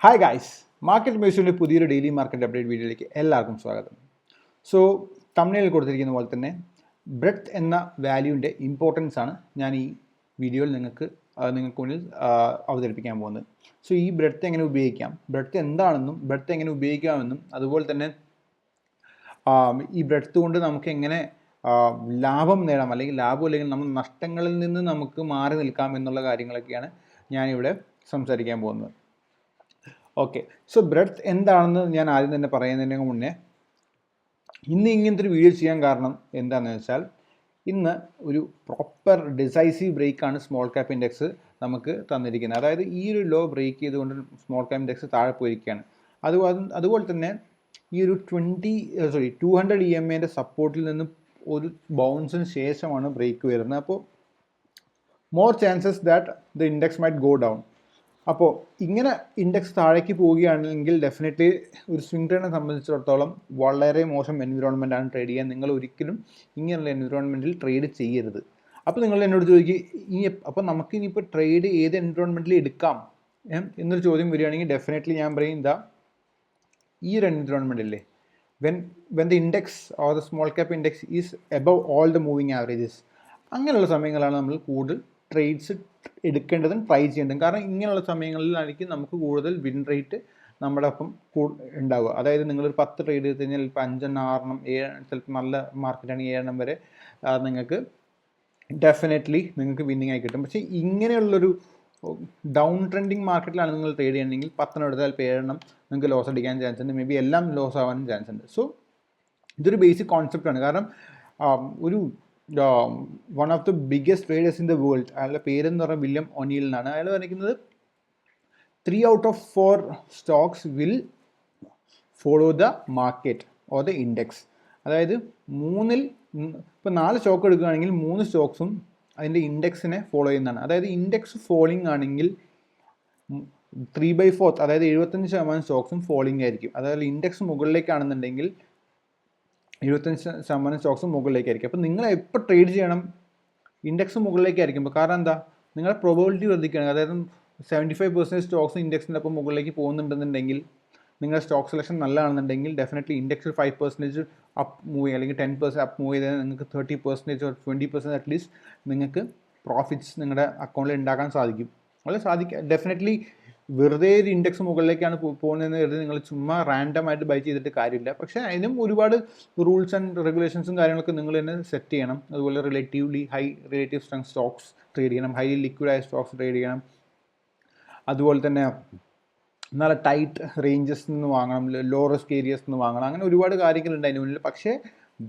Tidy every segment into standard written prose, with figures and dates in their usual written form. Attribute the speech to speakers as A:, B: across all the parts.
A: Hi guys, market മ്യൂസിയമിൻ്റെ പുതിയൊരു daily market update വീഡിയോയിലേക്ക് എല്ലാവർക്കും സ്വാഗതം. സോ തംബ്നെയിലിൽ കൊടുത്തിരിക്കുന്ന പോലെ തന്നെ ബ്രെഡ്ത്ത് എന്ന വാല്യൂവിൻ്റെ ഇമ്പോർട്ടൻസ് ആണ് ഞാൻ ഈ വീഡിയോയിൽ നിങ്ങൾക്ക് മുന്നിൽ അവതരിപ്പിക്കാൻ പോകുന്നത്. സോ ഈ ബ്രെഡ്ത്ത് എങ്ങനെ ഉപയോഗിക്കാം, ബ്രെഡ്ത്ത് എന്താണെന്നും ബ്രെഡ്ത്ത് എങ്ങനെ ഉപയോഗിക്കാമെന്നും അതുപോലെ തന്നെ ഈ ബ്രെഡ്ത്ത് കൊണ്ട് നമുക്ക് എങ്ങനെ ലാഭം നേടാം, അല്ലെങ്കിൽ നമ്മൾ നഷ്ടങ്ങളിൽ നിന്ന് നമുക്ക് മാറി നിൽക്കാം എന്നുള്ള കാര്യങ്ങളൊക്കെയാണ് ഞാനിവിടെ സംസാരിക്കാൻ പോകുന്നത്. ഓക്കെ, സോ ബ്രെഡ്ത്ത് എന്താണെന്ന് ഞാൻ ആദ്യം തന്നെ പറയുന്നതിന് മുന്നേ ഇന്ന് ഇങ്ങനത്തെ ഒരു വീഡിയോ ചെയ്യാൻ കാരണം എന്താണെന്ന് വെച്ചാൽ, ഇന്ന് ഒരു പ്രോപ്പർ ഡിസൈസീവ് ബ്രേക്കാണ് സ്മോൾ ക്യാപ്പ് ഇൻഡെക്സ് നമുക്ക് തന്നിരിക്കുന്നത്. അതായത് ഈ ഒരു ലോ ബ്രേക്ക് ചെയ്തുകൊണ്ട് സ്മോൾ ക്യാപ്പ് ഇൻഡെക്സ് താഴെ പോയിരിക്കുകയാണ്. അതുപോലെ തന്നെ ഈ ഒരു 200 EMA സപ്പോർട്ടിൽ നിന്ന് ഒരു ബൗൺസിന് ശേഷമാണ് ബ്രേക്ക് വരുന്നത്. അപ്പോൾ more chances that the index might go down. അപ്പോൾ ഇങ്ങനെ ഇൻഡെക്സ് താഴേക്ക് പോവുകയാണെങ്കിൽ ഡെഫിനറ്റ്ലി ഒരു സ്വിംഗ് ട്രേഡിനെ സംബന്ധിച്ചിടത്തോളം വളരെ മോശം എൻവിറോൺമെൻ്റ് ആണ് ട്രേഡ് ചെയ്യാൻ. നിങ്ങൾ ഒരിക്കലും ഇങ്ങനെയുള്ള എൻവിറോൺമെൻറ്റിൽ ട്രേഡ് ചെയ്യരുത്. അപ്പോൾ നിങ്ങൾ എന്നോട് ചോദിക്കും, അപ്പോൾ നമുക്ക് ഇനിയിപ്പോൾ ട്രേഡ് ഏത് എൻവിറോൺമെൻറ്റിൽ എടുക്കാം എന്നൊരു ചോദ്യം വരികയാണെങ്കിൽ ഡെഫിനറ്റ്ലി ഞാൻ പറയും, ഈ ഒരു എൻവിറോൺമെൻറ്റില്ലേ, when the index or the small cap index is above all the moving averages, അങ്ങനെയുള്ള സമയങ്ങളാണ് നമ്മൾ കൂടുതൽ ട്രേഡ്സ് എടുക്കേണ്ടതും ട്രൈ ചെയ്യേണ്ടതും. കാരണം ഇങ്ങനെയുള്ള സമയങ്ങളിലായിരിക്കും നമുക്ക് കൂടുതൽ വിൻ റേറ്റ് നമ്മുടെ ഒപ്പം ഉണ്ടാവുക. അതായത് നിങ്ങളൊരു 10 ട്രേഡ് ചെയ്ത് കഴിഞ്ഞാൽ ഇപ്പോൾ 5 6 7, ചിലപ്പോൾ നല്ല മാർക്കറ്റാണെങ്കിൽ 7 വരെ നിങ്ങൾക്ക് ഡെഫിനറ്റ്ലി നിങ്ങൾക്ക് വിന്നിങ് ആയി കിട്ടും. പക്ഷേ ഇങ്ങനെയുള്ളൊരു ഡൗൺ ട്രെൻഡിങ് മാർക്കറ്റിലാണ് നിങ്ങൾ ട്രേഡ് ചെയ്യണമെങ്കിൽ 10 എടുത്താൽ 7 നിങ്ങൾക്ക് ലോസ് അടിക്കാൻ ചാൻസ് ഉണ്ട്, മേ ബി എല്ലാം ലോസ് ആവാനും ചാൻസ് ഉണ്ട്. സോ ഇതൊരു ബേസിക് കോൺസെപ്റ്റാണ്. കാരണം ഒരു one of the biggest traders in the world, അയാളുടെ പേരെന്ന് പറഞ്ഞാൽ വില്യം ഒനീൽ എന്നാണ്. അയാൾ പറയുന്നത് 3 out of 4 stocks will follow the market or the index. അതായത് ഇപ്പോൾ 4 സ്റ്റോക്ക് എടുക്കുകയാണെങ്കിൽ 3 സ്റ്റോക്സും അതിൻ്റെ ഇൻഡെക്സിനെ ഫോളോ ചെയ്യുന്നതാണ്. അതായത് ഇൻഡെക്സ് ഫോളിംഗ് ആണെങ്കിൽ 3/4, അതായത് 75% സ്റ്റോക്സും ഫോളിംഗ് ആയിരിക്കും. അതായത് ഇൻഡെക്സ് മുകളിലേക്കാണെന്നുണ്ടെങ്കിൽ 75% സ്റ്റോക്സ് മുകളിലേക്കായിരിക്കും. അപ്പോൾ നിങ്ങൾ എപ്പോൾ ട്രേഡ് ചെയ്യണം, ഇൻഡെക്സ് മുകളിലേക്കായിരിക്കും. കാരണം എന്താ, നിങ്ങളുടെ പ്രോബബിലിറ്റി വർദ്ധിക്കുകയാണ്. അതായത് 75% സ്റ്റോക്സ് ഇൻഡെക്സിൻ്റെ ഒപ്പം മുകളിലേക്ക് പോകുന്നുണ്ടെന്നുണ്ടെങ്കിൽ, നിങ്ങളുടെ സ്റ്റോക്ക് സെലക്ഷൻ നല്ലതാണെന്നുണ്ടെങ്കിൽ ഡെഫിനറ്റ്ലി ഇൻഡെക്സിൽ 5% അപ്പ് മൂവ് ചെയ്യുക, അല്ലെങ്കിൽ 10% അപ്പ് മൂവ് ചെയ്താൽ നിങ്ങൾക്ക് 30% or 20% അറ്റ്ലീസ്റ്റ് നിങ്ങൾക്ക് പ്രോഫിറ്റ്സ് നിങ്ങളുടെ അക്കൗണ്ടിൽ ഉണ്ടാക്കാൻ സാധിക്കും. ഡെഫിനറ്റ്ലി വെറുതെ ഒരു ഇൻഡെക്സ് മുകളിലേക്കാണ് പോകുന്നതെന്ന് കരുതി നിങ്ങൾ ചുമ്മാ റാൻഡമായിട്ട് ബൈ ചെയ്തിട്ട് കാര്യമില്ല. പക്ഷേ അതിനും ഒരുപാട് റൂൾസ് ആൻഡ് റെഗുലേഷൻസും കാര്യങ്ങളൊക്കെ നിങ്ങൾ തന്നെ സെറ്റ് ചെയ്യണം. അതുപോലെ റിലേറ്റീവ് സ്ട്രെങ്ത് സ്റ്റോക്സ് ട്രേഡ് ചെയ്യണം, ഹൈലി ലിക്വിഡായ സ്റ്റോക്സ് ട്രേഡ് ചെയ്യണം. അതുപോലെ തന്നെ നല്ല ടൈറ്റ് റേഞ്ചസ് നിന്ന് വാങ്ങണം, ലോ റിസ്ക് ഏരിയസ് നിന്ന് വാങ്ങണം. അങ്ങനെ ഒരുപാട് കാര്യങ്ങളുണ്ട് അതിന് മുന്നിൽ. പക്ഷേ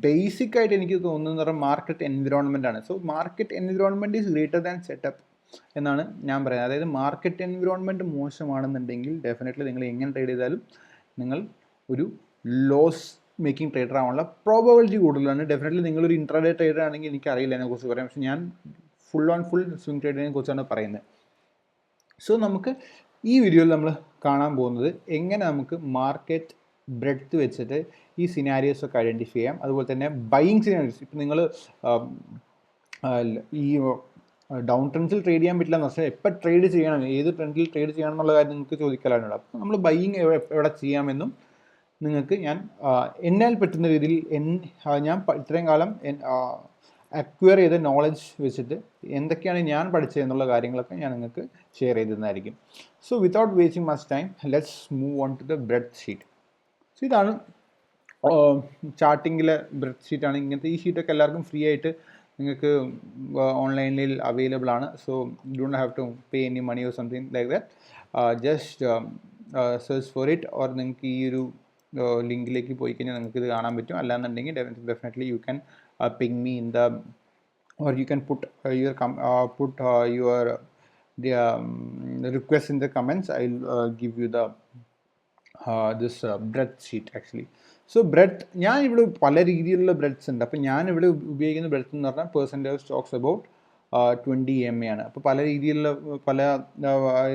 A: ബേസിക് ആയിട്ട് എനിക്ക് തോന്നുന്നത് പറഞ്ഞാൽ മാർക്കറ്റ് എൻവിറോൺമെൻ്റ് ആണ്. So market environment is greater than setup എന്നാണ് ഞാൻ പറയുന്നത്. അതായത് മാർക്കറ്റ് എൻവിറോൺമെൻറ്റ് മോശമാണെന്നുണ്ടെങ്കിൽ ഡെഫിനറ്റ്ലി നിങ്ങൾ എങ്ങനെ ട്രേഡ് ചെയ്താലും നിങ്ങൾ ഒരു ലോസ് മേക്കിംഗ് ട്രേഡർ ആവാനുള്ള പ്രോബബിലിറ്റി കൂടുതലാണ്. ഡെഫിനറ്റ്ലി നിങ്ങളൊരു ഇൻട്രാഡേ ട്രേഡർ ആണെങ്കിൽ എനിക്കറിയില്ല അതിനെക്കുറിച്ച് പറയാം, പക്ഷേ ഞാൻ ഫുൾ സ്വിംഗ് ട്രേഡിനെ കുറിച്ചാണ് പറയുന്നത്. സോ നമുക്ക് ഈ വീഡിയോയിൽ നമ്മൾ കാണാൻ പോകുന്നത് എങ്ങനെ നമുക്ക് മാർക്കറ്റ് ബ്രെഡ്ത്ത് വെച്ചിട്ട് ഈ സിനാരിയോസ് ഒക്കെ ഐഡൻറ്റിഫൈ ചെയ്യാം. അതുപോലെ തന്നെ ബൈയിങ് സിനാരിയോസ്, ഇപ്പം നിങ്ങൾ ഈ ഡൗൺ ട്രെൻഡിൽ ട്രേഡ് ചെയ്യാൻ പറ്റില്ല എന്ന് വെച്ചാൽ എപ്പോൾ ട്രേഡ് ചെയ്യണം, ഏത് ട്രെൻഡിൽ ട്രേഡ് ചെയ്യണം എന്നുള്ള കാര്യം നിങ്ങൾക്ക് ചോദിക്കലാണുള്ളത്. അപ്പോൾ നമ്മൾ ബൈയിങ് എവിടെ ചെയ്യാമെന്നും നിങ്ങൾക്ക് ഞാൻ എന്നാൽ പറ്റുന്ന രീതിയിൽ ഞാൻ ഇത്രയും കാലം അക്വയർ ചെയ്ത നോളജ് വെച്ചിട്ട് എന്തൊക്കെയാണ് ഞാൻ പഠിച്ചത് എന്നുള്ള കാര്യങ്ങളൊക്കെ ഞാൻ നിങ്ങൾക്ക് ഷെയർ ചെയ്തിരുന്നതായിരിക്കും. So without wasting much time, let's move on to the breadth sheet. So ഇതാണ് ചാർട്ടിങ്ങിലെ ബ്രെഡ്ത്ത് ഷീറ്റാണ്. ഇങ്ങനത്തെ ഈ ഷീറ്റൊക്കെ എല്ലാവർക്കും ഫ്രീ ആയിട്ട് നിങ്ങൾക്ക് ഓൺലൈനിൽ അവൈലബിൾ ആണ്. So you don't have to pay any money or something like that. Just search for it, or നിങ്ങൾക്ക് ഈ ഒരു ലിങ്കിലേക്ക് പോയി കഴിഞ്ഞാൽ നിങ്ങൾക്ക് ഇത് കാണാൻ പറ്റും. അല്ലാന്നുണ്ടെങ്കിൽ definitely you can ping me in the, or you can put your request in the comments. I'll give you the this breadth sheet actually. So breadth, ഞാനിവിടെ പല രീതിയിലുള്ള ബ്രെഡ്ത്ത്സ് ഉണ്ട്. അപ്പോൾ ഞാനിവിടെ ഉപയോഗിക്കുന്ന ബ്രെഡ്ത്ത് എന്ന് പറഞ്ഞാൽ പെർസെൻറ്റേജ് സ്റ്റോക്സ് അബൌട്ട് 20 EMA ആണ്. അപ്പോൾ പല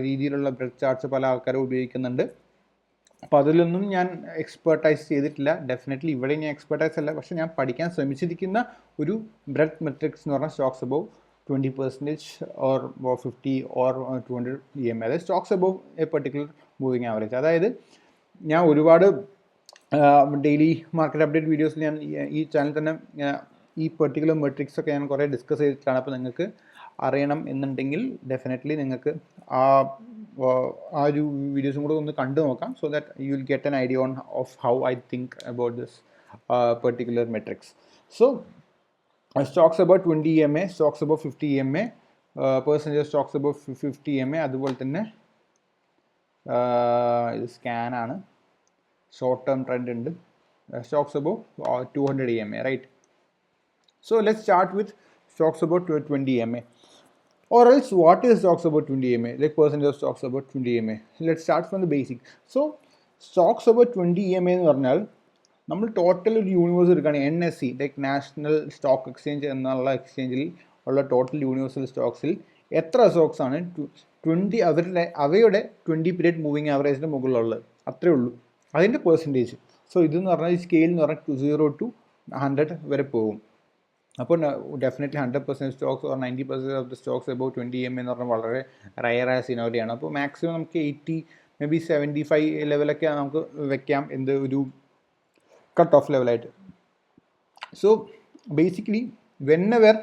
A: രീതിയിലുള്ള ബ്രെഡ്ത്ത് ചാർട്ട്സ് പല ആൾക്കാരും ഉപയോഗിക്കുന്നുണ്ട്. അപ്പോൾ അതിലൊന്നും ഞാൻ എക്സ്പെർട്ടൈസ് ചെയ്തിട്ടില്ല. ഡെഫിനറ്റ്ലി ഇവിടെ ഞാൻ എക്സ്പെർട്ടൈസ് അല്ല, പക്ഷേ ഞാൻ പഠിക്കാൻ ശ്രമിച്ചിരിക്കുന്ന ഒരു ബ്രെഡ്ത്ത് മെട്രിക്സ് എന്ന് പറഞ്ഞാൽ stocks above 20% or 50 or 200 EMA. അതായത് stocks above a particular moving average. അതായത് ഞാൻ ഒരുപാട് ഡെയിലി മാർക്കറ്റ് അപ്ഡേറ്റ് വീഡിയോസിൽ ഞാൻ ഈ ചാനൽ തന്നെ ഈ പെർട്ടിക്കുലർ മെട്രിക്സ് ഒക്കെ ഞാൻ കുറേ ഡിസ്കസ് ചെയ്തിട്ടാണ്. അപ്പോൾ നിങ്ങൾക്ക് അറിയണം എന്നുണ്ടെങ്കിൽ ഡെഫിനറ്റ്ലി നിങ്ങൾക്ക് ആ ഒരു വീഡിയോസും കൂടെ ഒന്ന് കണ്ടു നോക്കാം. So that you will get an idea on of how I think about this particular matrix. So stocks about 20 EMA, stocks about 50 EMA, percentage stocks about 50 EMA. അതുപോലെ തന്നെ ഇത് സ്കാൻ ആണ്, ഷോർട്ട് ടേം ട്രെൻഡ് ഉണ്ട്. stocks about 200 EMA, right? So let's start with stocks about 20 EMA. Or else what is stocks about 20 EMA, like percentage of stocks about 20 EMA. Let's start from the basic. So stocks about 20 EMA എന്ന് പറഞ്ഞാൽ നമ്മൾ total ഒരു universe എടുക്കുകയാണെങ്കിൽ NSE like national stock exchange എന്നുള്ള എക്സ്ചേഞ്ചിൽ ഉള്ള total universal സ്റ്റോക്സിൽ എത്ര Stokes ആണ് 20 അവയുടെ 20 പീരിയഡ് മൂവിങ് ആവറേജിൻ്റെ മുകളിലുള്ളത്, അത്രേ ഉള്ളൂ അതിൻ്റെ പെർസെൻറ്റേജ്. സോ ഇതെന്ന് പറഞ്ഞാൽ ഈ സ്കെയിൽ എന്ന് പറഞ്ഞാൽ 0 to 100 വരെ പോകും. അപ്പോൾ definitely 100% stocks or 90% of the stocks about 20 EMA എന്ന് പറഞ്ഞാൽ വളരെ റയറായ സിനോറിയാണ്. അപ്പോൾ മാക്സിമം നമുക്ക് 80 മേ ബി 75 ലെവലൊക്കെ നമുക്ക് വെക്കാം എന്ത് ഒരു കട്ട് ഓഫ് ലെവലായിട്ട്. സോ ബേസിക്കലി വെന്നെവർ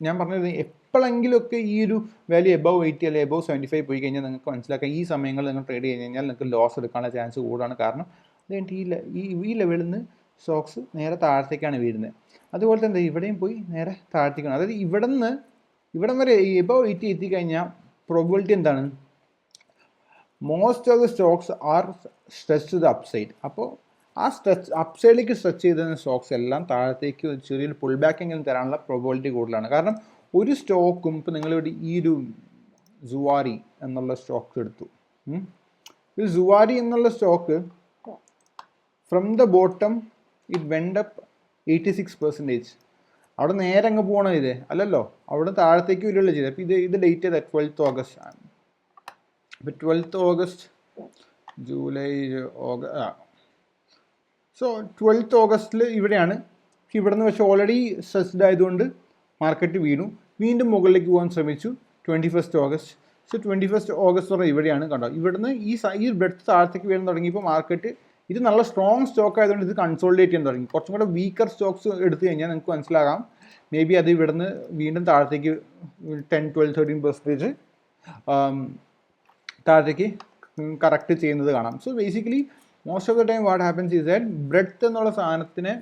A: ഞാൻ പറഞ്ഞത് എപ്പോഴെങ്കിലുമൊക്കെ ഈ ഒരു വാല്യൂ എബവ് 80 അല്ലെങ്കിൽ എബവ് 75 പോയി കഴിഞ്ഞാൽ നിങ്ങൾക്ക് മനസ്സിലാക്കാം ഈ സമയങ്ങളിൽ നിങ്ങൾ ട്രേഡ് ചെയ്ത് കഴിഞ്ഞാൽ നിങ്ങൾക്ക് ലോസ് എടുക്കാനുള്ള ചാൻസ് കൂടുതലാണ്. കാരണം അതുകഴിഞ്ഞിട്ട് ഈ ലെവലിൽ നിന്ന് സ്റ്റോക്സ് നേരെ താഴത്തേക്കാണ് വീഴുന്നത്. അതുപോലെ തന്നെ ഇവിടെയും പോയി നേരെ താഴത്തേക്കാണ്. അതായത് ഇവിടം വരെ എബവ് 80 എത്തിക്കഴിഞ്ഞാൽ പ്രോബിലിറ്റി എന്താണ്, most of the stocks are stretch to the upside. അപ്പോൾ ആ അപ്സൈഡിലേക്ക് സ്ട്രെച്ച് ചെയ്ത സ്റ്റോക്സ് എല്ലാം താഴത്തേക്ക് ചെറിയൊരു പുൾ ബാക്ക് എങ്കിലും തരാനുള്ള പ്രോബിലിറ്റി കൂടുതലാണ്. കാരണം ഒരു സ്റ്റോക്കും ഇപ്പോൾ നിങ്ങളിവിടെ ഈ ഒരു സുവാരി എന്നുള്ള സ്റ്റോക്ക് എടുത്തു. ഈ സുവാരി എന്നുള്ള stock from the bottom it went up 86%. അവിടെ നേരെ അങ്ങ് പോകണം ഇത് അല്ലല്ലോ, അവിടെ താഴത്തേക്ക് വരുള്ളൂ ചെയ്തത്. അപ്പോൾ ഇത് ഡേറ്റ് ചെയ്ത 12th August ആണ്. അപ്പോൾ 12th August July so 12th August ഇവിടെയാണ്. ഇവിടെ നിന്ന് പക്ഷേ ഓൾറെഡി സ്ട്രെസ്ഡ് ആയതുകൊണ്ട് മാർക്കറ്റ് വീണ്ടും മുകളിലേക്ക് പോകാൻ ശ്രമിച്ചു 21st August. So 21st August പറഞ്ഞാൽ ഇവിടെയാണ് കണ്ടോ. ഇവിടുന്ന് ഈ ബ്രെഡ്ത്ത് താഴത്തേക്ക് വീഴാൻ തുടങ്ങിയപ്പോൾ മാർക്കറ്റ് ഇത് നല്ല സ്ട്രോങ് സ്റ്റോക്ക് ആയതുകൊണ്ട് ഇത് കൺസോളിഡേറ്റ് ചെയ്യാൻ തുടങ്ങി. കുറച്ചും കൂടെ വീക്കർ സ്റ്റോക്സ് എടുത്തു കഴിഞ്ഞാൽ നിങ്ങൾക്ക് മനസ്സിലാകാം മേ ബി അത് ഇവിടുന്ന് വീണ്ടും താഴത്തേക്ക് 10, 12, 13% താഴത്തേക്ക് കറക്റ്റ് ചെയ്യുന്നത് കാണാം. So basically most of the time what happens is that breadth എന്നുള്ള സാധനത്തിനെ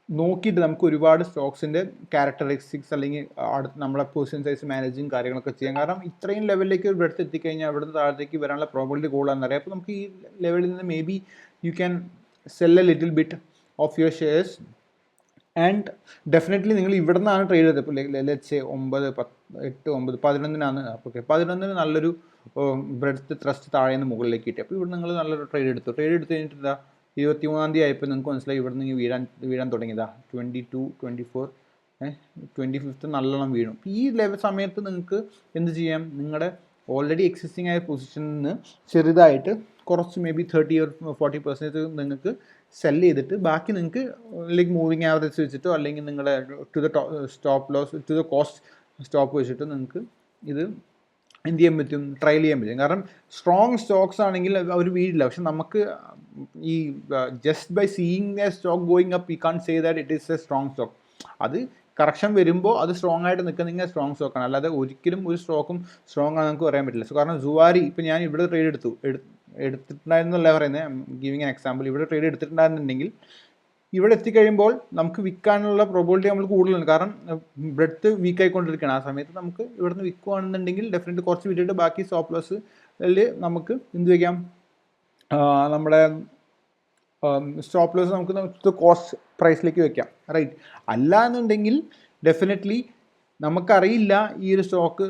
A: നോക്കിയിട്ട് നമുക്ക് ഒരുപാട് സ്റ്റോക്സിൻ്റെ ക്യാരക്ടറിസ്റ്റിക്സ് അല്ലെങ്കിൽ അടുത്ത് നമ്മളെ പൊസിഷൻ സൈസ് മാനേജിങ് കാര്യങ്ങളൊക്കെ ചെയ്യാം. കാരണം ഇത്രയും ലെവലിലേക്ക് ഒരു ബ്രെഡ്ത്ത് എത്തിക്കഴിഞ്ഞാൽ അവിടുന്ന് താഴത്തേക്ക് വരാനുള്ള പ്രോബിലിറ്റി കൂടുതലാണെന്ന് അറിയാം. അപ്പോൾ നമുക്ക് ഈ ലെവലിൽ നിന്ന് may be you can sell A little bit of your shares and definitely നിങ്ങൾ ഇവിടെ നിന്നാണ് ട്രേഡ് ചെയ്തത്. ഇപ്പോൾ ലെറ്റ്സ് 9, 8, 9, 11 ഓക്കെ 11 നല്ലൊരു ബ്രെഡ്ത്ത് ത്രസ്റ്റ് താഴെ നിന്ന് മുകളിലേക്ക് കിട്ടി. അപ്പോൾ ഇവിടെ നിങ്ങൾ നല്ലൊരു ട്രേഡ് എടുത്തു കഴിഞ്ഞിട്ട് എന്താ 23-ാം തീയതി ആയപ്പോൾ നിങ്ങൾക്ക് മനസ്സിലായി ഇവിടെ നിന്ന് വീഴാൻ തുടങ്ങിയതാ 22, 24, 25th നല്ലോണം വീണു. ഈ സമയത്ത് നിങ്ങൾക്ക് എന്ത് ചെയ്യാം, നിങ്ങളുടെ ഓൾറെഡി എക്സിസ്റ്റിംഗ് ആയ പൊസിഷനിൽ നിന്ന് ചെറുതായിട്ട് കുറച്ച് മേ ബി 30 or 40% നിങ്ങൾക്ക് സെല് ചെയ്തിട്ട് ബാക്കി നിങ്ങൾക്ക് ലൈക്ക് മൂവിങ് ആവറേജ് വെച്ചിട്ടോ അല്ലെങ്കിൽ നിങ്ങളുടെ to the stop loss to the cost stop വെച്ചിട്ട് നിങ്ങൾക്ക് ഇത് എന്ത് ചെയ്യാൻ പറ്റും, ട്രയൽ ചെയ്യാൻ പറ്റും. കാരണം സ്ട്രോങ് സ്റ്റോക്സ് ആണെങ്കിൽ അവർ വീഴില്ല. പക്ഷെ നമുക്ക് ഈ just by seeing a stock going up you can say that it is a strong stock. അത് കറക്ഷൻ വരുമ്പോൾ അത് സ്ട്രോങ് ആയിട്ട് നിൽക്കുന്ന സ്ട്രോങ് സ്റ്റോക്കാണ്. അല്ലാതെ ഒരിക്കലും ഒരു സ്റ്റോക്കും സ്ട്രോങ് ആണെന്ന് നമുക്ക് പറയാൻ പറ്റില്ല. സോ കാരണം സുവാരി ഇപ്പോൾ ഞാൻ ഇവിടെ ട്രേഡ് എടുത്തിട്ടുണ്ടായിരുന്നല്ല പറയുന്നത്, ഗിവിങ് എൻ എക്സാമ്പിൾ. ഇവിടെ ട്രേഡ് എടുത്തിട്ടുണ്ടായിരുന്നുണ്ടെങ്കിൽ ഇവിടെ എത്തിക്കഴിയുമ്പോൾ നമുക്ക് വിൽക്കാനുള്ള പ്രോബിലിറ്റി നമ്മൾ കൂടുതലുണ്ട്. കാരണം ബ്രെഡ്ത്ത് വീക്കായിക്കൊണ്ടിരിക്കുകയാണ്. ആ സമയത്ത് നമുക്ക് ഇവിടെ നിന്ന് വിൽക്കുകയാണെന്നുണ്ടെങ്കിൽ ഡെഫിനറ്റ് കുറച്ച് വിറ്റിട്ട് ബാക്കി സ്റ്റോപ്പ് ലോസ് നമുക്ക് എന്ത് വയ്ക്കാം, നമ്മുടെ സ്റ്റോപ്പ് ലോസ് നമുക്ക് കോസ്റ്റ് പ്രൈസിലേക്ക് വെക്കാം, റൈറ്റ്. അല്ല എന്നുണ്ടെങ്കിൽ ഡെഫിനറ്റ്ലി നമുക്കറിയില്ല ഈ ഒരു സ്റ്റോക്ക്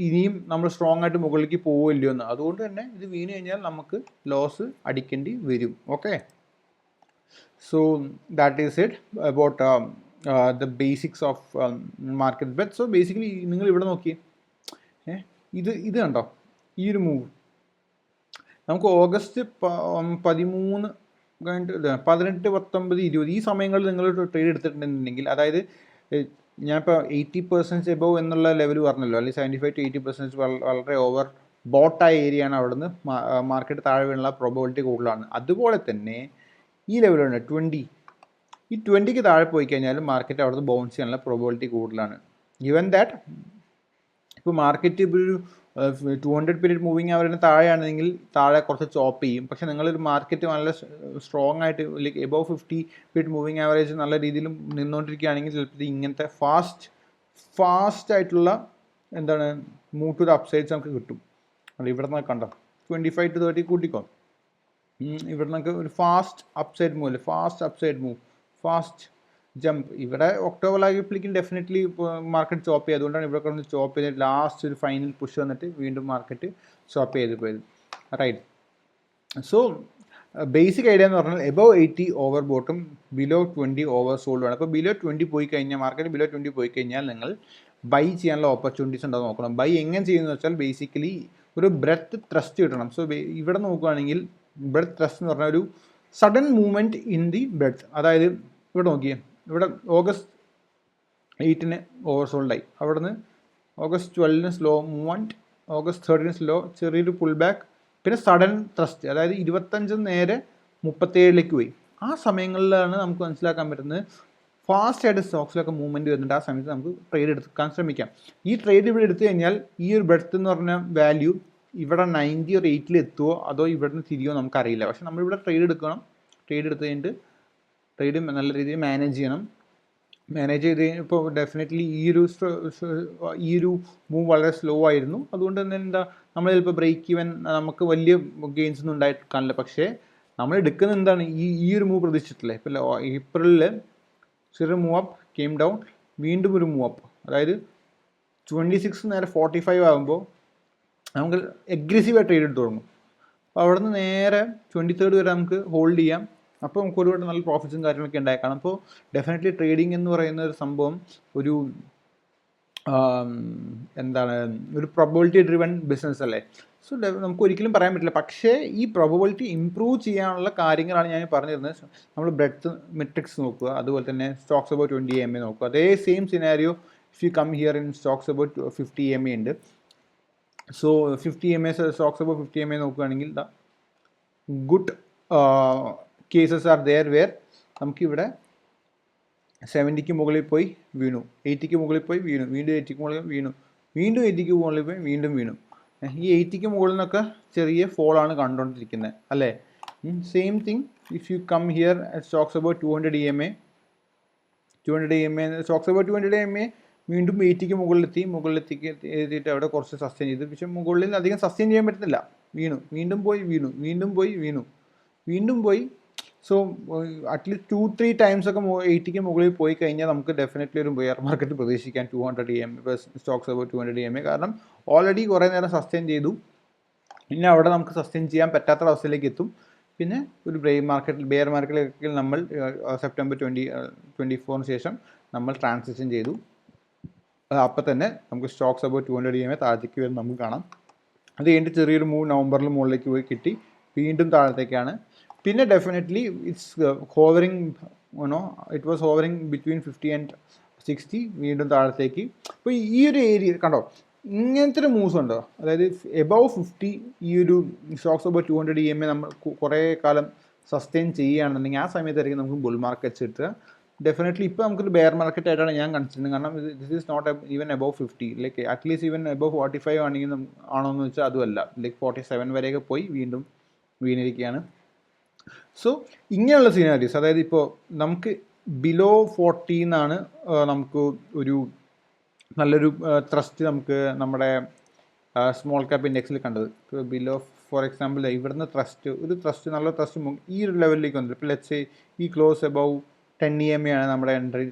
A: ഇനിയും നമ്മൾ സ്ട്രോങ് ആയിട്ട് മുകളിലേക്ക് പോവില്ലയോ എന്ന്. അതുകൊണ്ട് തന്നെ ഇത് വീണ് കഴിഞ്ഞാൽ നമുക്ക് ലോസ് അടിക്കേണ്ടി വരും. Okay, so that is it about the basics of market bet. So basically നിങ്ങൾ ഇവിടെ നോക്കി ഇത് കണ്ടോ, ഈ ഒരു മൂവ് നമുക്ക് ഓഗസ്റ്റ് 13 കഴിഞ്ഞിട്ട് 18, 19, 20 ഈ സമയങ്ങളിൽ നിങ്ങൾ ട്രേഡ് എടുത്തിട്ടുണ്ടെന്നുണ്ടെങ്കിൽ, അതായത് ഞാനിപ്പോൾ 80% എബവ് എന്നുള്ള ലെവൽ പറഞ്ഞല്ലോ, അല്ലെങ്കിൽ 75 to 80% വളരെ ഓവർ ബോട്ടായ ഏരിയ ആണ്. അവിടെ നിന്ന് മാർക്കറ്റ് താഴെ വീണുള്ള പ്രോബബിലിറ്റി കൂടുതലാണ്. അതുപോലെ തന്നെ ഈ ലെവലുണ്ട് 20, ഈ 20ക്ക് താഴെ പോയി കഴിഞ്ഞാലും മാർക്കറ്റ് അവിടുന്ന് ബൗൺസ് ചെയ്യാനുള്ള പ്രോബബിലിറ്റി കൂടുതലാണ്. ഗിവൻ ദാറ്റ് ഇപ്പോൾ മാർക്കറ്റ് ഇപ്പോൾ ഒരു 200 പീരീഡ് മൂവിങ് ആവറിന് താഴെയാണെങ്കിൽ താഴെ കുറച്ച് ചോപ്പ് ചെയ്യും. പക്ഷേ നിങ്ങളൊരു മാർക്കറ്റ് നല്ല സ്ട്രോങ് ആയിട്ട് like above 50 period moving average നല്ല രീതിയിൽ നിന്നുകൊണ്ടിരിക്കുകയാണെങ്കിൽ ചിലപ്പോൾ ഇങ്ങനത്തെ ഫാസ്റ്റ് ആയിട്ടുള്ള എന്താണ് മൂവ് ടു ദ അപ്സൈഡ്സ് നമുക്ക് കിട്ടും. അത് ഇവിടെ നിന്ന് കണ്ടോ 25 to 30 കൂട്ടിക്കോ. ഇവിടെ നിന്നൊക്കെ ഒരു ഫാസ്റ്റ് അപ്സൈഡ് മൂവ് അല്ലേ, ഫാസ്റ്റ് ജമ്പ്. ഇവിടെ ഒക്ടോബർ ആയപ്പോഴേക്കും ഡെഫിനറ്റ്ലി മാർക്കറ്റ് ചോപ്പ് ചെയ്യും. അതുകൊണ്ടാണ് ഇവിടെ കിടന്ന് ചോപ്പ് ചെയ്ത് ലാസ്റ്റ് ഒരു ഫൈനൽ പുഷ് വന്നിട്ട് വീണ്ടും മാർക്കറ്റ് ചോപ്പ് ചെയ്ത് പോയത്. റൈറ്റ്. സോ ബേസിക് ഐഡിയ എന്ന് പറഞ്ഞാൽ എബവ് 80 ഓവർ ബോട്ടും ബിലോ 20 ഓവർ സോൾഡ് വേണം. അപ്പോൾ ബിലോ 20 പോയി കഴിഞ്ഞാൽ, മാർക്കറ്റ് ബിലോ 20 പോയി കഴിഞ്ഞാൽ നിങ്ങൾ ബൈ ചെയ്യാനുള്ള ഓപ്പർച്യൂണിറ്റീസ് ഉണ്ടോ നോക്കണം. ബൈ എങ്ങനെ ചെയ്യുന്നത് വെച്ചാൽ ബേസിക്കലി ഒരു ബ്രെത്ത് ത്രസ്റ്റ് കിട്ടണം. സോ ഇവിടെ നോക്കുകയാണെങ്കിൽ ബ്രെത്ത് ത്രസ്റ്റ് എന്ന് പറഞ്ഞാൽ ഒരു sudden movement in the breadth. അതായത് ഇവിടെ നോക്കിയേ, ഇവിടെ ഓഗസ്റ്റ് 8 ഓവർ സോൾഡായി, അവിടെ നിന്ന് August 12 slow movement, August 13 slow ചെറിയൊരു പുൾ ബാക്ക്, പിന്നെ സഡൻ ത്രസ്റ്റ്, അതായത് 25 നേരെ 37ലേക്ക് പോയി. ആ സമയങ്ങളിലാണ് നമുക്ക് മനസ്സിലാക്കാൻ പറ്റുന്നത് ഫാസ്റ്റ് ആയിട്ട് സ്റ്റോക്സിലൊക്കെ മൂവ്മെൻറ്റ് വരുന്നുണ്ട്. ആ സമയത്ത് നമുക്ക് ട്രേഡ് എടുക്കാൻ ശ്രമിക്കാം. ഈ ട്രേഡ് ഇവിടെ എടുത്തു കഴിഞ്ഞാൽ ഈ ഒരു ബ്രെഡ്ത്ത് എന്ന് പറഞ്ഞ വാല്യൂ ഇവിടെ 90 or 80 എത്തുമോ അതോ ഇവിടെ നിന്ന് തിരിയോ നമുക്കറിയില്ല. പക്ഷെ നമ്മളിവിടെ ട്രേഡ് എടുക്കണം. ട്രേഡ് എടുത്ത് കഴിഞ്ഞിട്ട് ട്രേഡ് നല്ല രീതിയിൽ മാനേജ് ചെയ്യണം. മാനേജ് ചെയ്ത് ഇപ്പോൾ ഡെഫിനറ്റ്ലി ഈ ഒരു മൂവ് വളരെ സ്ലോ ആയിരുന്നു. അതുകൊണ്ട് തന്നെ എന്താ നമ്മൾ ചിലപ്പോൾ ബ്രേക്ക് ഈവൻ നമുക്ക് വലിയ ഗെയിൻസ് ഒന്നും ഉണ്ടായിട്ട് കാണില്ല. പക്ഷേ നമ്മൾ എടുക്കുന്ന എന്താണ് ഈ ഒരു മൂവ് പ്രതീക്ഷിച്ചിട്ടില്ലേ. ഇപ്പോൾ ഏപ്രിലിൽ ചെറിയ മൂവ് അപ്പ് കെയിം ഡൗൺ, വീണ്ടും ഒരു മൂവ് അപ്പ്, അതായത് 26 നേരെ 45 ആകുമ്പോൾ നമുക്ക് എഗ്രസീവായി ട്രേഡ് എടുത്ത് തുടങ്ങും. അപ്പോൾ അവിടെ നിന്ന് നേരെ 23rd വരെ നമുക്ക് ഹോൾഡ് ചെയ്യാം. അപ്പോൾ നമുക്ക് ഒരുപാട് നല്ല പ്രോഫിറ്റ്സും കാര്യങ്ങളൊക്കെ ഉണ്ടായേക്കാം. അപ്പോൾ ഡെഫിനറ്റ്ലി ട്രേഡിംഗ് എന്ന് പറയുന്ന ഒരു സംഭവം ഒരു എന്താണ് ഒരു പ്രോബബിലിറ്റി ഡ്രിവൺ ബിസിനസ് അല്ലേ. സോ നമുക്ക് ഒരിക്കലും പറയാൻ പറ്റില്ല. പക്ഷേ ഈ പ്രോബബിലിറ്റി ഇമ്പ്രൂവ് ചെയ്യാനുള്ള കാര്യങ്ങളാണ് ഞാൻ പറഞ്ഞിരുന്നത്. നമ്മൾ ബ്രെഡ്ത്ത് മെട്രിക്സ് നോക്കുക, അതുപോലെ തന്നെ സ്റ്റോക്സ് അബൌട്ട് 20 EMA നോക്കുക. അതേ same scenario if you come here in stocks about 50 EMA ഉണ്ട്. So 50 EMA stocks about 50 EMA നോക്കുകയാണെങ്കിൽ the good cases are there where നമുക്കിവിടെ 70ക്ക് മുകളിൽ പോയി വീണു, 80ക്ക് മുകളിൽ പോയി വീണു, വീണ്ടും 80ക്ക് മുകളിൽ വീണു, വീണ്ടും 80ക്ക് മുകളിൽ പോയി വീണ്ടും വീണു. ഈ 80ക്ക് മുകളിൽ നിന്നൊക്കെ ചെറിയ ഫോളാണ് കണ്ടുകൊണ്ടിരിക്കുന്നത് അല്ലേ. Same thing if you come here stocks about 200 EMA stocks about 200 EMA വീണ്ടും 80ക്ക് എത്തിയിട്ട് അവിടെ കുറച്ച് സസ്റ്റെയിൻ ചെയ്തു. പക്ഷെ മുകളിൽ അധികം സസ്റ്റെയിൻ ചെയ്യാൻ പറ്റുന്നില്ല. വീണു, വീണ്ടും പോയി വീണു, വീണ്ടും പോയി വീണു, വീണ്ടും പോയി. സോ അറ്റ്ലീസ്റ്റ് 2-3 ടൈംസ് ഒക്കെ 80ക്ക് മുകളിൽ പോയി കഴിഞ്ഞാൽ നമുക്ക് ഡെഫിനറ്റ്ലി ഒരു ബെയർ മാർക്കറ്റ് പ്രതീക്ഷിക്കാം 200 EMA സ്റ്റോക്സ് അബൌട്ട് 200 EMA. കാരണം ഓൾറെഡി കുറേ നേരം സസ്റ്റെയിൻ ചെയ്തു. പിന്നെ അവിടെ നമുക്ക് സസ്റ്റെയിൻ ചെയ്യാൻ പറ്റാത്ത അവസ്ഥയിലേക്ക് എത്തും. പിന്നെ ഒരു ബെയർ മാർക്കറ്റിലേക്ക് നമ്മൾ സെപ്റ്റംബർ 2024 ശേഷം നമ്മൾ ട്രാൻസിഷൻ ചെയ്തു. അപ്പം തന്നെ നമുക്ക് സ്റ്റോക്സ് അബൌട്ട് 200 EMA താഴത്തേക്ക് വരും നമുക്ക് കാണാം. അത് കഴിഞ്ഞിട്ട് ചെറിയൊരു മൂവ് നവംബറിൽ മുകളിലേക്ക് പോയി കിട്ടി, വീണ്ടും താഴത്തേക്കാണ്. പിന്നെ definitely it's hovering it was hovering between 50 and 60, വീണ്ടും താഴത്തേക്ക്. അപ്പോൾ ഈ ഒരു ഏരിയ കണ്ടോ, ഇങ്ങനത്തെ ഒരു മൂവ്സ് ഉണ്ടോ, അതായത് എബവ് 50 ഈ ഒരു സ്റ്റോക്സ് അബൌട്ട് 200 EMA നമ്മൾ കുറേ കാലം സസ്റ്റെയിൻ ചെയ്യുകയാണെന്നുണ്ടെങ്കിൽ ആ സമയത്തായിരിക്കും നമുക്ക് ബുൾ മാർക്കറ്റ്സ് കിട്ടുക. ഡെഫിനറ്റ്ലി ഇപ്പോൾ നമുക്കൊരു ബെയർ മാർക്കറ്റ് ആയിട്ടാണ് ഞാൻ കൺസിഡർ. കാരണം this is not even above 50, like at least even above 45 ആണെങ്കിൽ ആണോയെന്ന് വെച്ചാൽ അതുമല്ല, ലൈക്ക് 47 വരെയൊക്കെ പോയി വീണ്ടും വീണിരിക്കുകയാണ്. സോ ഇങ്ങനെയുള്ള സിനാരിയോസ്, അതായത് ഇപ്പോൾ നമുക്ക് ബിലോ 40 എന്നാണ് നമുക്ക് ഒരു നല്ലൊരു ത്രസ്റ്റ് നമുക്ക് നമ്മുടെ സ്മോൾ ക്യാപ്പ് ഇൻഡെക്സിൽ കണ്ടത്. ബിലോ ഫോർ എക്സാമ്പിൾ ഇവിടുന്ന് നല്ല ത്രസ്റ്റ് ഈ ഒരു ലെവലിലേക്ക് വന്നത്. ഇപ്പോൾ ലെറ്റ്സ് സേ ഈ ക്ലോസ് എബവ് 10 EMA ആണ് നമ്മുടെ എൻട്രി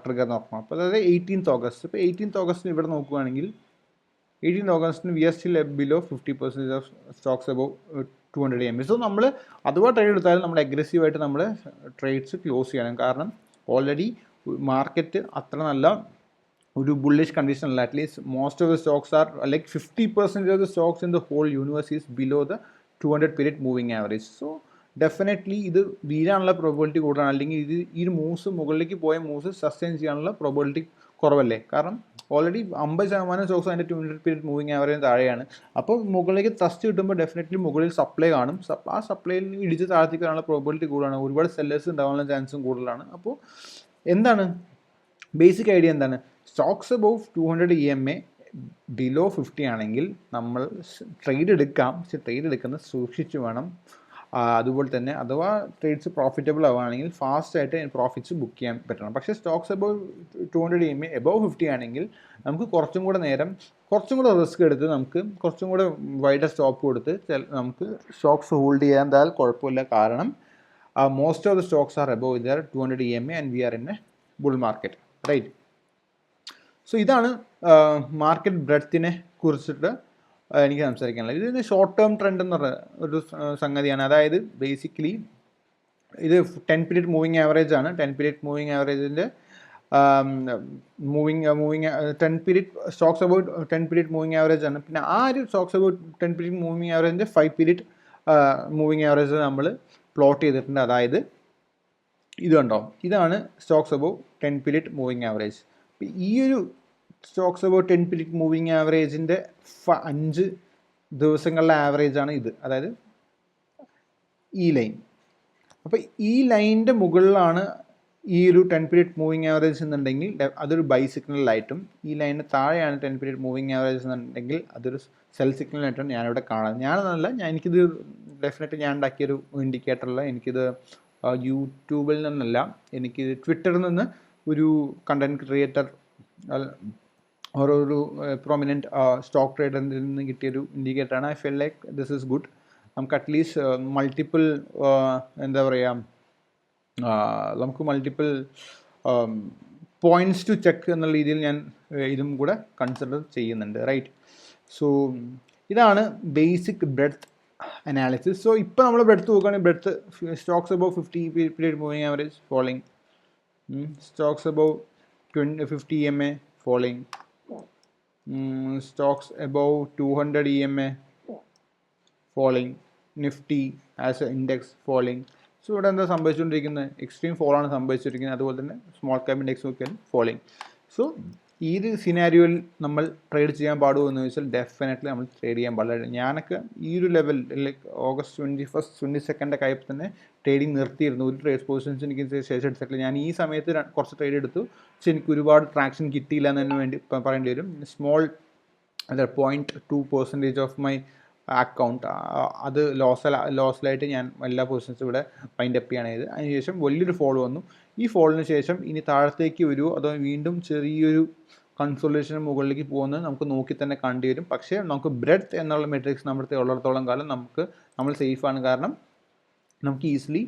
A: ട്രിഗർ നോക്കണം. അപ്പോൾ അതായത് 18th ഓഗസ്റ്റ്. ഇപ്പോൾ 18th ഓഗസ്റ്റിന് ഇവിടെ നോക്കുകയാണെങ്കിൽ 18th ഓഗസ്റ്റിന് we are still below 50% of stocks above 200 EMA. So നമ്മൾ അഥവാ ട്രേഡ് എടുത്താലും നമ്മൾ അഗ്രസീവായിട്ട് നമ്മൾ ട്രേഡ്സ് ക്ലോസ് ചെയ്യണം. കാരണം ഓൾറെഡി മാർക്കറ്റ് അത്ര നല്ല ഒരു ബുള്ളിഷ് കണ്ടീഷൻ അല്ല. At least most of the stocks are like 50% of the stocks in the whole universe is below the 200 period moving average. So definitely ഇത് വീഴാനുള്ള പ്രോബിലിറ്റി കൂടുതലാണ്. അല്ലെങ്കിൽ ഈ മൂവ്സ് മുകളിലേക്ക് പോയ മൂവ്സ് സസ്റ്റെയിൻ ചെയ്യാനുള്ള പ്രോബിലിറ്റി കുറവല്ലേ? കാരണം ഓൾറെഡി 50% സ്റ്റോക്സ് അതിൻ്റെ 200 പീരീഡ് മൂവിങ് ആവറേജിന് താഴെയാണ്. അപ്പോൾ മുകളിലേക്ക് ത്രസ്റ്റ് കിട്ടുമ്പോൾ ഡെഫിനറ്റ്ലി മുകളിൽ സപ്ലൈ കാണും. ആ സപ്ലൈയിൽ ഇടിച്ച് താഴ്ത്തിക്കാനുള്ള പ്രോബിലിറ്റി കൂടുതലാണ്. ഒരുപാട് സെല്ലേഴ്സ് ഉണ്ടാവാനുള്ള ചാൻസും കൂടുതലാണ്. അപ്പോൾ എന്താണ് ബേസിക് ഐഡിയ എന്താണ്? സ്റ്റോക്സ് അബവ് 200 EMA ബിലോ 50 ആണെങ്കിൽ നമ്മൾ ട്രേഡ് എടുക്കാം. പക്ഷെ ട്രേഡ് എടുക്കുന്നത് സൂക്ഷിച്ച് വേണം. അതുപോലെ തന്നെ അഥവാ ട്രേഡ്സ് പ്രോഫിറ്റബിൾ ആവുകയാണെങ്കിൽ ഫാസ്റ്റായിട്ട് പ്രോഫിറ്റ്സ് ബുക്ക് ചെയ്യാൻ പറ്റണം. പക്ഷേ സ്റ്റോക്സ് അബവ് 200 EMA എബവ് 50 ആണെങ്കിൽ നമുക്ക് കുറച്ചും കൂടെ റിസ്ക് എടുത്ത് നമുക്ക് കുറച്ചും കൂടെ വൈഡർ സ്റ്റോപ്പ് കൊടുത്ത് നമുക്ക് സ്റ്റോക്സ് ഹോൾഡ് ചെയ്യാൻ കുഴപ്പമില്ല. കാരണം most of the stocks are above their 200 EMA and we are in a bull market, right? So ഇതാണ് മാർക്കറ്റ് ബ്രെഡ്ത്തിനെ കുറിച്ചിട്ട് എനിക്ക് സംസാരിക്കാനുള്ളത്. ഇതിന് ഷോർട്ട് ടേം ട്രെൻഡ് എന്ന് പറഞ്ഞ ഒരു സംഗതിയാണ്. അതായത് ബേസിക്കലി ഇത് 10 പീരീഡ് മൂവിങ് ആവറേജ് ആണ്. 10 പീരീഡ് മൂവിങ് ആവറേജിൻ്റെ moving 10 period stocks about 10 period moving average ആണ്. പിന്നെ ആ ഒരു സ്റ്റോക്സ് അബൌട്ട് 10 പീരീഡ് മൂവിങ് ആവറേജിൻ്റെ 5 പീരീഡ് മൂവിങ് ആവറേജ് നമ്മൾ പ്ലോട്ട് ചെയ്തിട്ടുണ്ട്. അതായത് ഇത് കണ്ടോ, ഇതാണ് stocks about 10 period moving average. ഈ ഒരു സ്റ്റോക്സ് അബൌട്ട് 10 പീരീഡ് മൂവിങ് ആവറേജിൻ്റെ 5 ദിവസങ്ങളിലെ ആവറേജാണ് ഇത്. അതായത് ഈ ലൈൻ. അപ്പോൾ ഈ ലൈനിൻ്റെ മുകളിലാണ് ഈ ഒരു 10 പീരീഡ് മൂവിങ് ആവറേജ് എന്നുണ്ടെങ്കിൽ അതൊരു ബൈ സിഗ്നലായിട്ടും, ഈ ലൈനിന് താഴെയാണ് 10 പീരീഡ് മൂവിങ് ആവറേജ് എന്നുണ്ടെങ്കിൽ അതൊരു സെൽ സിഗ്നലായിട്ടും ഞാനിവിടെ കാണാം. എനിക്കിത് ഡെഫിനറ്റ്ലി ഞാൻ ഉണ്ടാക്കിയൊരു ഇൻഡിക്കേറ്ററല്ല. എനിക്കിത് യൂട്യൂബിൽ നിന്നല്ല, എനിക്ക് ട്വിറ്ററിൽ നിന്ന് ഒരു കണ്ടൻറ് ക്രിയേറ്റർ ഒരു പ്രൊമിനൻറ്റ് സ്റ്റോക്ക് ട്രേഡറിൽ നിന്ന് കിട്ടിയൊരു ഇൻഡിക്കേറ്ററാണ്. I feel like this is good. നമുക്ക് അറ്റ്ലീസ്റ്റ് മൾട്ടിപ്പിൾ നമുക്ക് മൾട്ടിപ്പിൾ പോയിൻറ്റ്സ് ടു ചെക്ക് എന്നുള്ള രീതിയിൽ ഞാൻ ഇതും കൂടെ കൺസിഡർ ചെയ്യുന്നുണ്ട്, റൈറ്റ്? സോ ഇതാണ് ബേസിക് ബ്രെഡ്ത്ത് അനാലിസിസ്. സോ ഇപ്പോൾ നമ്മൾ ബ്രെഡ്ത്ത് നോക്കുകയാണെങ്കിൽ breadth stocks above 50 period moving average following, stocks above 50 EMA falling, stocks above 200 EMA falling, Nifty as an index falling. So ഇവിടെ എന്താ സംഭവിച്ചുകൊണ്ടിരിക്കുന്നത്? എക്സ്ട്രീം ഫോളാണ് സംഭവിച്ചിരിക്കുന്നത്. അതുപോലെ തന്നെ സ്മോൾ ക്യാപ് ഇൻഡെക്സ് നോക്കിയാൽ ഫോളിങ്. സോ ഈ ഒരു സിനാരിയോയിൽ നമ്മൾ ട്രേഡ് ചെയ്യാൻ പാടുമോ എന്ന് ചോദിച്ചാൽ ഡെഫിനറ്റ്ലി നമ്മൾ ട്രേഡ് ചെയ്യാൻ പാടില്ല. ഞാനൊക്കെ ഈ ഒരു level like August 21st 22nd ആയപ്പോൾ തന്നെ ട്രേഡിങ് നിർത്തിയിരുന്നു. ഒരു ട്രേഡ് പൊസിഷൻസ് എനിക്ക് ശേഷം എടുത്തിട്ടില്ല. ഞാൻ ഈ സമയത്ത് കുറച്ച് ട്രേഡ് എടുത്തു, പക്ഷെ എനിക്ക് ഒരുപാട് ട്രാക്ഷൻ കിട്ടിയില്ല എന്നതിന് വേണ്ടി പറയേണ്ടി വരും. സ്മോൾ 0.2% ഓഫ് മൈ അക്കൗണ്ട് അത് ലോസിലായിട്ട് ഞാൻ എല്ലാ പൊസിഷൻസും ഇവിടെ വൈൻഡ് അപ്പ് ചെയ്യാണ് ചെയ്ത്. അതിനുശേഷം വലിയൊരു ഫോൾ വന്നു. ഈ ഫോളിന് ശേഷം ഇനി താഴത്തേക്ക് വരുമോ അതോ വീണ്ടും ചെറിയൊരു കൺസോളിഡേഷന് മുകളിലേക്ക് പോകുന്നത് നമുക്ക് നോക്കി തന്നെ കണ്ടു വരും. പക്ഷേ നമുക്ക് ബ്രെഡ്ത്ത് എന്നുള്ള മെട്രിക്സ് നമ്മുടെ ഉള്ളിടത്തോളം കാലം നമ്മൾ സേഫാണ്. കാരണം നമുക്ക് ഈസിലി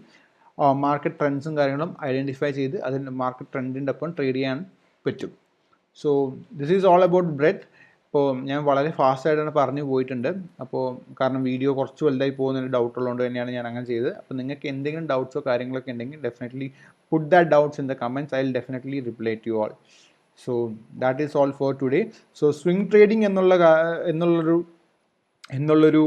A: മാർക്കറ്റ് ട്രെൻഡ്സും കാര്യങ്ങളും ഐഡൻറ്റിഫൈ ചെയ്ത് അതിൻ്റെ മാർക്കറ്റ് ട്രെൻഡിൻ്റെ ഒപ്പം ട്രേഡ് ചെയ്യാൻ പറ്റും. So this is all about breadth. അപ്പോൾ ഞാൻ വളരെ ഫാസ്റ്റായിട്ടാണ് പറഞ്ഞു പോയിട്ടുണ്ട്. അപ്പോൾ കാരണം വീഡിയോ കുറച്ച് വലുതായി പോകുന്നതിന് ഡൗട്ട് ഉള്ളതുകൊണ്ട് തന്നെയാണ് ഞാൻ അങ്ങനെ ചെയ്തത്. അപ്പോൾ നിങ്ങൾക്ക് എന്തെങ്കിലും ഡൗട്ട്സോ കാര്യങ്ങളൊക്കെ ഉണ്ടെങ്കിൽ definitely put that doubts in the comments. I will definitely reply to you all. So that is all for today. So swing trading എന്നുള്ളൊരു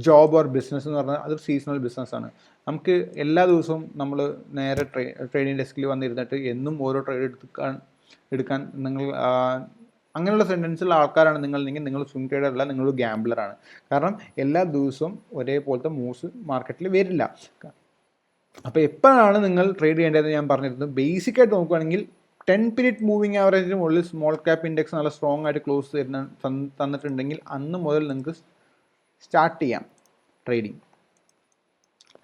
A: ജോബ് ഓർ ബിസിനസ് എന്ന് പറഞ്ഞാൽ അതൊരു സീസണൽ ബിസിനസ്സാണ്. നമുക്ക് എല്ലാ ദിവസവും നമ്മൾ നേരെ ട്രേഡിംഗ് ഡെസ്കിൽ വന്നിരുന്നിട്ട് എന്നും ഓരോ ട്രേഡ് എടുക്കാൻ നിങ്ങൾ അങ്ങനെയുള്ള സെൻറ്റൻസുള്ള ആൾക്കാരാണ് നിങ്ങൾ സ്വിംഗ് ട്രേഡർ അല്ല, നിങ്ങളൊരു ഗാംബ്ലറാണ്. കാരണം എല്ലാ ദിവസവും ഒരേപോലത്തെ മൂവ്സ് മാർക്കറ്റിൽ വരില്ല. അപ്പോൾ എപ്പോഴാണ് നിങ്ങൾ ട്രേഡ് ചെയ്യേണ്ടതെന്ന് ഞാൻ പറഞ്ഞിരുന്നു. ബേസിക്കായിട്ട് നോക്കുകയാണെങ്കിൽ 10 പീരീഡ് മൂവിങ് ആവറേജിന് മുകളിൽ സ്മോൾ ക്യാപ്പ് ഇൻഡെക്സ് നല്ല സ്ട്രോങ് ആയിട്ട് ക്ലോസ് തന്നിട്ടുണ്ടെങ്കിൽ അന്ന് മുതൽ നിങ്ങൾക്ക് സ്റ്റാർട്ട് ചെയ്യാം ട്രേഡിങ്.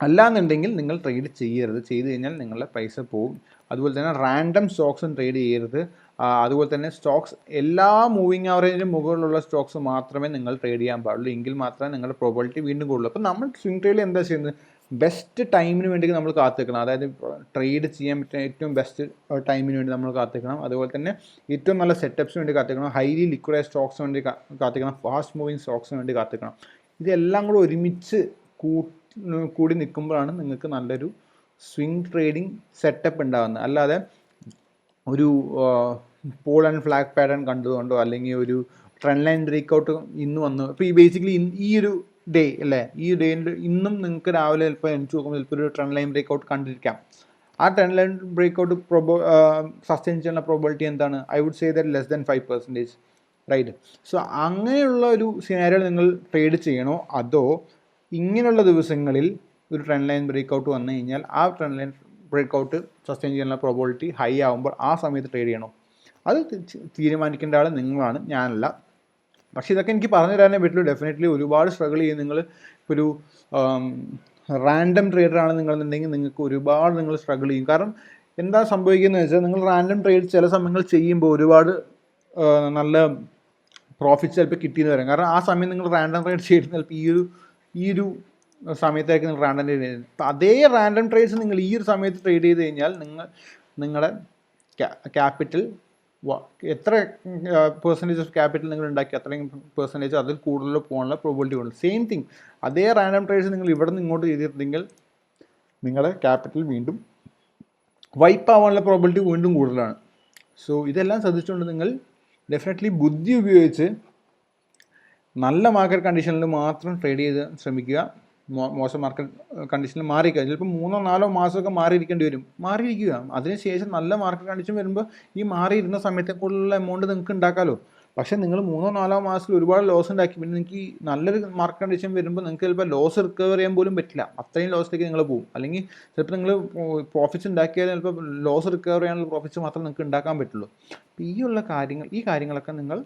A: അല്ലാന്നുണ്ടെങ്കിൽ നിങ്ങൾ ട്രേഡ് ചെയ്യരുത്. ചെയ്ത് കഴിഞ്ഞാൽ നിങ്ങളുടെ പൈസ പോകും. അതുപോലെ തന്നെ റാൻഡം സ്റ്റോക്സും ട്രേഡ് ചെയ്യരുത്. അതുപോലെ തന്നെ സ്റ്റോക്സ് എല്ലാ മൂവിങ് ആവറേജിന് മുകളിലുള്ള സ്റ്റോക്സ് മാത്രമേ നിങ്ങൾ ട്രേഡ് ചെയ്യാൻ പാടുള്ളൂ. എങ്കിൽ മാത്രമേ നിങ്ങളുടെ പ്രോബിലിറ്റി വീണ്ടും കൂടുള്ളൂ. അപ്പോൾ നമ്മൾ സ്വിംഗ് ട്രേഡിൽ എന്താ ചെയ്യുന്നത്? ബെസ്റ്റ് ടൈമിന് വേണ്ടി നമ്മൾ കാത്തിക്കണം. അതായത് ട്രേഡ് ചെയ്യാൻ പറ്റുന്ന ഏറ്റവും ബെസ്റ്റ് ടൈമിന് വേണ്ടി നമ്മൾ കാത്തിക്കണം. അതുപോലെ തന്നെ ഏറ്റവും നല്ല സെറ്റപ്സിന് വേണ്ടി കാത്തിക്കണം. ഹൈലി ലിക്വിഡായ സ്റ്റോക്സിന് വേണ്ടി കാത്തിക്കണം. ഫാസ്റ്റ് മൂവിങ് സ്റ്റോക്സിന് വേണ്ടി കാത്തിക്കണം. ഇതെല്ലാം കൂടെ ഒരുമിച്ച് കൂടി നിൽക്കുമ്പോഴാണ് നിങ്ങൾക്ക് നല്ലൊരു സ്വിംഗ് ട്രേഡിംഗ് സെറ്റപ്പ് ഉണ്ടാകുന്നത്. അല്ലാതെ ഒരു പോൾ ആൻഡ് ഫ്ലാഗ് പാറ്റേൺ കണ്ടുകൊണ്ടോ അല്ലെങ്കിൽ ഒരു ട്രെൻഡ് ലൈൻ ബ്രേക്കൗട്ട് ഇന്ന് വന്നു. ഇപ്പോൾ ഈ ബേസിക്കലി ഈ ഒരു ഡേ അല്ലേ, ഈ ഡേയിൽ ഇന്നും നിങ്ങൾക്ക് രാവിലെ ചിലപ്പോൾ എനിക്ക് നോക്കുമ്പോൾ ചിലപ്പോൾ ഒരു ട്രെൻഡ് ലൈൻ ബ്രേക്കൗട്ട് കണ്ടിരിക്കാം. ആ ട്രെൻഡ് ലൈൻ ബ്രേക്ക്ഔട്ട് സസ്റ്റെയിൻ ചെയ്യാനുള്ള പ്രോബിലിറ്റി എന്താണ്? I would say that less than 5%, right? So അങ്ങനെയുള്ള ഒരു സിനാരിയോ നിങ്ങൾ ട്രേഡ് ചെയ്യണോ, അതോ ഇങ്ങനെയുള്ള ദിവസങ്ങളിൽ ഒരു ട്രെൻഡ് ലൈൻ ബ്രേക്ക്ഔട്ട് വന്നു കഴിഞ്ഞാൽ ആ ട്രെൻഡ് ലൈൻ ബ്രേക്ക്ഔട്ട് സസ്റ്റെയിൻ ചെയ്യാനുള്ള പ്രോബിലിറ്റി ഹൈ ആകുമ്പോൾ ആ സമയത്ത് ട്രേഡ് ചെയ്യണോ? അത് തീരുമാനിക്കേണ്ട ആൾ നിങ്ങളാണ്, ഞാനല്ല. പക്ഷേ ഇതൊക്കെ എനിക്ക് പറഞ്ഞു തരാനേ പറ്റുള്ളൂ. ഡെഫിനറ്റ്ലി ഒരുപാട് സ്ട്രഗിൾ ചെയ്യും. നിങ്ങൾ ഇപ്പോൾ ഒരു റാൻഡം ട്രേഡർ ആണ് നിങ്ങളെന്നുണ്ടെങ്കിൽ നിങ്ങൾക്ക് ഒരുപാട് നിങ്ങൾ സ്ട്രഗിൾ ചെയ്യും. കാരണം എന്താ സംഭവിക്കുന്നത് വെച്ചാൽ, നിങ്ങൾ റാൻഡം ട്രേഡ് ചില സമയങ്ങൾ ചെയ്യുമ്പോൾ ഒരുപാട് നല്ല പ്രോഫിറ്റ്സ് ചിലപ്പോൾ കിട്ടിയെന്ന് വരാം. കാരണം ആ സമയം നിങ്ങൾ റാൻഡം ട്രേഡ് ചെയ്യുന്നത് ചിലപ്പോൾ ഈ ഒരു സമയത്തായിരിക്കും നിങ്ങൾ റാൻഡം ട്രേഡ് ചെയ്യുന്നത്. അപ്പോൾ അതേ റാൻഡം ട്രേഡ്സ് നിങ്ങൾ ഈ ഒരു സമയത്ത് ട്രേഡ് ചെയ്ത് കഴിഞ്ഞാൽ നിങ്ങളുടെ ക്യാപിറ്റൽ എത്ര പെർസെൻറ്റേജ് ഓഫ് ക്യാപിറ്റൽ നിങ്ങൾ ഉണ്ടാക്കി അത്രയും പെർസെൻറ്റേജ് അതിൽ കൂടുതൽ പോകാനുള്ള പ്രോബിലിറ്റി ഉണ്ട്. സെയിം തിങ്, അതേ റാൻഡം ട്രേഡ്സ് നിങ്ങൾ ഇവിടെ നിന്ന് ഇങ്ങോട്ട് ചെയ്തിട്ടുണ്ടെങ്കിൽ നിങ്ങളുടെ ക്യാപിറ്റൽ വീണ്ടും വൈപ്പ് ആവാനുള്ള പ്രോബിലിറ്റി വീണ്ടും കൂടുതലാണ്. സോ ഇതെല്ലാം ശ്രദ്ധിച്ചുകൊണ്ട് നിങ്ങൾ ഡെഫിനറ്റ്ലി ബുദ്ധി ഉപയോഗിച്ച് നല്ല മാർക്കറ്റ് കണ്ടീഷനിൽ മാത്രം ട്രേഡ് ചെയ്ത് ശ്രമിക്കുക. മോശം മാർക്കറ്റ് കണ്ടീഷനിൽ മാറിയിരിക്കുക. ചിലപ്പോൾ 3-4 മാസമൊക്കെ മാറിയിരിക്കുക. അതിനുശേഷം നല്ല മാർക്കറ്റ് കണ്ടീഷൻ വരുമ്പോൾ ഈ മാറിയിരുന്ന സമയത്തെ കൂടുതലുള്ള എമൗണ്ട് നിങ്ങൾക്ക് ഉണ്ടാക്കാമല്ലോ. പക്ഷേ നിങ്ങൾ 3-4 മാസത്തിൽ ഒരുപാട് ലോസ് ഉണ്ടാക്കി പിന്നെ നിങ്ങൾക്ക് ഈ നല്ലൊരു മാർക്കറ്റ് കണ്ടീഷൻ വരുമ്പോൾ നിങ്ങൾക്ക് ചിലപ്പോൾ ലോസ് റിക്കവർ ചെയ്യാൻ പോലും പറ്റില്ല. അത്രയും ലോസിലേക്ക് നിങ്ങൾ പോകും. അല്ലെങ്കിൽ ചിലപ്പോൾ നിങ്ങൾ പ്രോഫിറ്റ്സ് ഉണ്ടാക്കിയാൽ ചിലപ്പോൾ ലോസ് റിക്കവർ ചെയ്യാനുള്ള പ്രോഫിറ്റ്സ് മാത്രമേ നിങ്ങൾക്ക് ഉണ്ടാക്കാൻ പറ്റുള്ളൂ. അപ്പോൾ ഈ കാര്യങ്ങളൊക്കെ നിങ്ങൾ,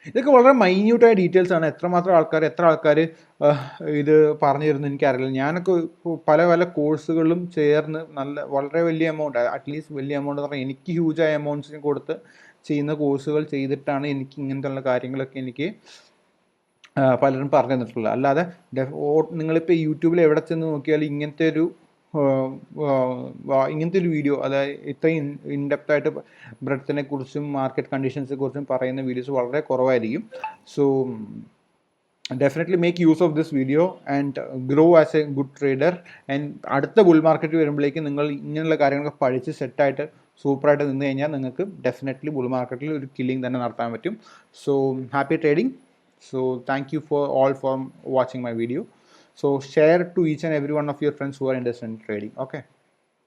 A: ഇതൊക്കെ വളരെ മൈന്യൂട്ടായ ഡീറ്റെയിൽസ് ആണ്. എത്ര ആൾക്കാർ ഇത് പറഞ്ഞു തരുന്നു എനിക്കറിയില്ല. ഞാനൊക്കെ പല കോഴ്സുകളിലും ചേർന്ന് വളരെ വലിയ എമൗണ്ട്, അറ്റ്ലീസ്റ്റ് വലിയ എമൗണ്ട് എന്ന് പറഞ്ഞാൽ എനിക്ക് ഹ്യൂജായ എമൗണ്ട്സിന് കൊടുത്ത് ചെയ്യുന്ന കോഴ്സുകൾ ചെയ്തിട്ടാണ് എനിക്ക് ഇങ്ങനത്തെ കാര്യങ്ങളൊക്കെ എനിക്ക് പലരും പറഞ്ഞു തന്നിട്ടുള്ളത്. അല്ലാതെ നിങ്ങളിപ്പോൾ യൂട്യൂബിൽ എവിടെ ചെന്ന് നോക്കിയാൽ ഇങ്ങനത്തെ ഒരു വീഡിയോ, അതായത് ഇത്രയും ഇൻഡെപ്തായിട്ട് ബ്രെഡ്ത്തിനെ കുറിച്ചും മാർക്കറ്റ് കണ്ടീഷൻസിനെ കുറിച്ചും പറയുന്ന വീഡിയോസ് വളരെ കുറവായിരിക്കും. So definitely make use of this video and grow as A good trader. And അടുത്ത ബുൾ മാർക്കറ്റ് വരുമ്പോഴേക്ക് നിങ്ങൾ ഇങ്ങനെയുള്ള കാര്യങ്ങളൊക്കെ പഠിച്ച് സെറ്റായിട്ട് സൂപ്പറായിട്ട് നിന്ന് കഴിഞ്ഞാൽ നിങ്ങൾക്ക് ഡെഫിനറ്റ്ലി ബുൾ മാർക്കറ്റിൽ ഒരു കില്ലിംഗ് തന്നെ നടത്താൻ പറ്റും. So happy trading. So thank you for watching my video. So share to each and every one of your friends who are interested in trading. Okay.